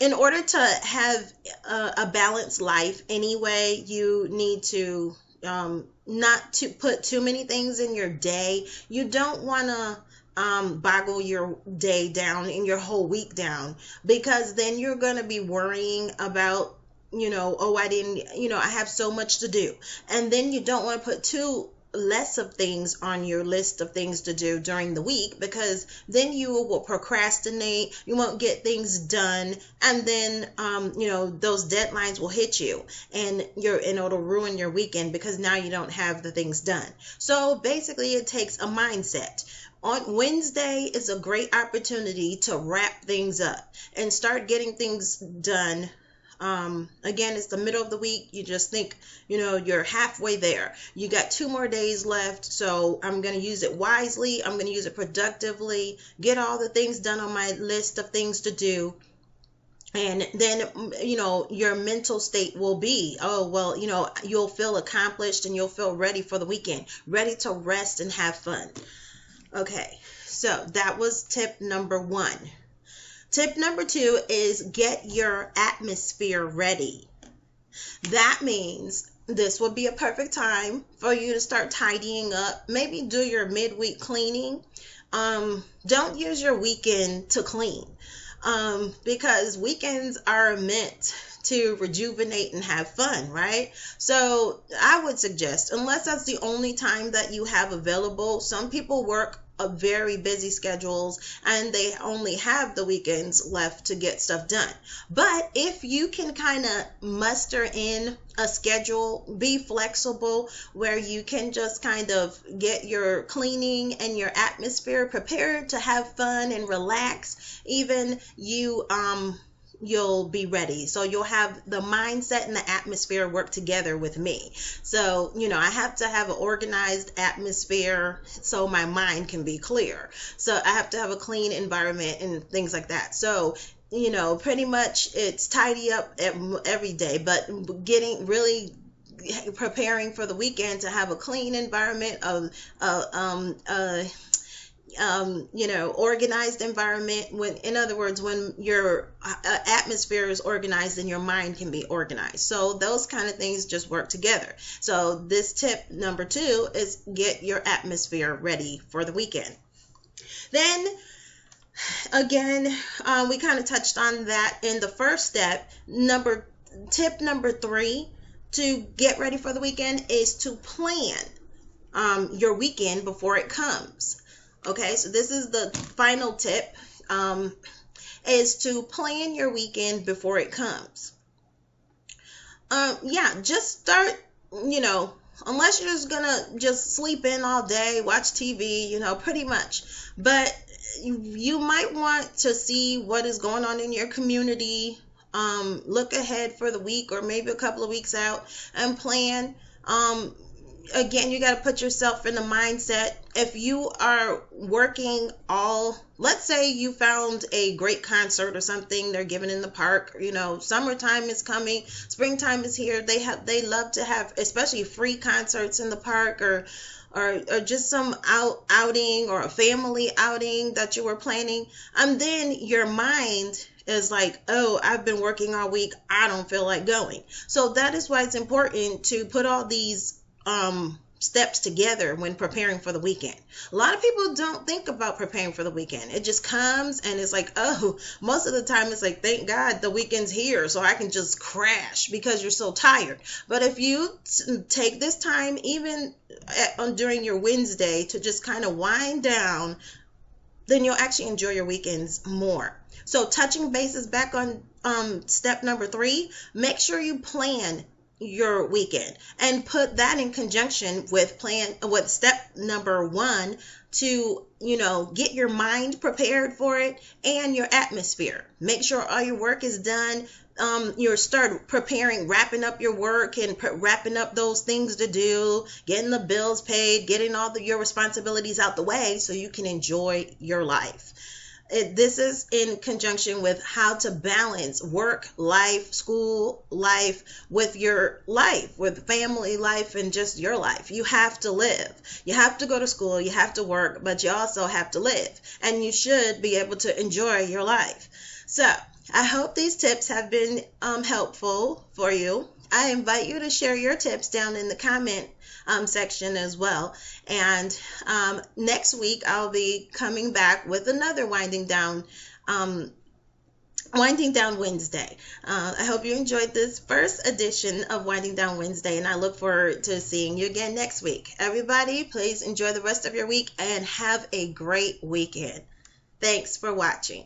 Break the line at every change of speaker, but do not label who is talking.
in order to have a balanced life anyway, you need to not to put too many things in your day. You don't want to boggle your day down and your whole week down, because then you're going to be worrying about, oh, I didn't, I have so much to do. And then you don't want to put too less of things on your list of things to do during the week, because then you will procrastinate, you won't get things done, and then those deadlines will hit you, and it'll ruin your weekend because now you don't have the things done. So basically it takes a mindset. On Wednesday is a great opportunity to wrap things up and start getting things done. Again, it's the middle of the week. You just think, you're halfway there. You got 2 more days left. So I'm going to use it wisely. I'm going to use it productively, get all the things done on my list of things to do. And then, your mental state will be, oh, well, you'll feel accomplished and you'll feel ready for the weekend, ready to rest and have fun. Okay. So that was tip number 1. Tip number 2 is get your atmosphere ready. That means this would be a perfect time for you to start tidying up. Maybe do your midweek cleaning. Don't use your weekend to clean, because weekends are meant to rejuvenate and have fun, right? So I would suggest, unless that's the only time that you have available, some people work very busy schedules and they only have the weekends left to get stuff done. But if you can kind of muster in a schedule, be flexible, where you can just kind of get your cleaning and your atmosphere prepared to have fun and relax, even you'll be ready. So you'll have the mindset and the atmosphere work together with me. So, I have to have an organized atmosphere so my mind can be clear. So I have to have a clean environment and things like that. So, pretty much it's tidy up every day, but preparing for the weekend to have a clean environment, organized environment. In other words, when your atmosphere is organized, then your mind can be organized. So those kind of things just work together. So this tip number 2 is get your atmosphere ready for the weekend. Then again, we kind of touched on that in the first step. Tip number 3 to get ready for the weekend is to plan your weekend before it comes. Okay, so this is the final tip, is to plan your weekend before it comes. Just start, unless you're just gonna just sleep in all day, watch TV, pretty much. But you might want to see what is going on in your community, look ahead for the week or maybe a couple of weeks out and plan. Again, you got to put yourself in the mindset. If you are working let's say you found a great concert or something they're giving in the park, summertime is coming, springtime is here. They love to have, especially free concerts in the park, or just some outing or a family outing that you were planning. And then your mind is like, oh, I've been working all week, I don't feel like going. So that is why it's important to put all these steps together when preparing for the weekend. A lot of people don't think about preparing for the weekend. It just comes and it's like, oh, most of the time it's like, thank God the weekend's here so I can just crash, because you're so tired. But if you take this time, even during your Wednesday, to just kind of wind down, then you'll actually enjoy your weekends more. So touching bases back on step number 3, make sure you plan your weekend and put that in conjunction with step number 1 to get your mind prepared for it and your atmosphere. Make sure all your work is done. You start wrapping up your work and wrapping up those things to do, getting the bills paid, getting all your responsibilities out the way so you can enjoy your life. This is in conjunction with how to balance work life, school life, with your life, with family life, and just your life. You have to live. You have to go to school, you have to work, but you also have to live. And you should be able to enjoy your life. So I hope these tips have been helpful for you. I invite you to share your tips down in the comment section as well. And next week, I'll be coming back with another um, Winding Down Wednesday. I hope you enjoyed this first edition of Winding Down Wednesday, and I look forward to seeing you again next week. Everybody, please enjoy the rest of your week and have a great weekend. Thanks for watching.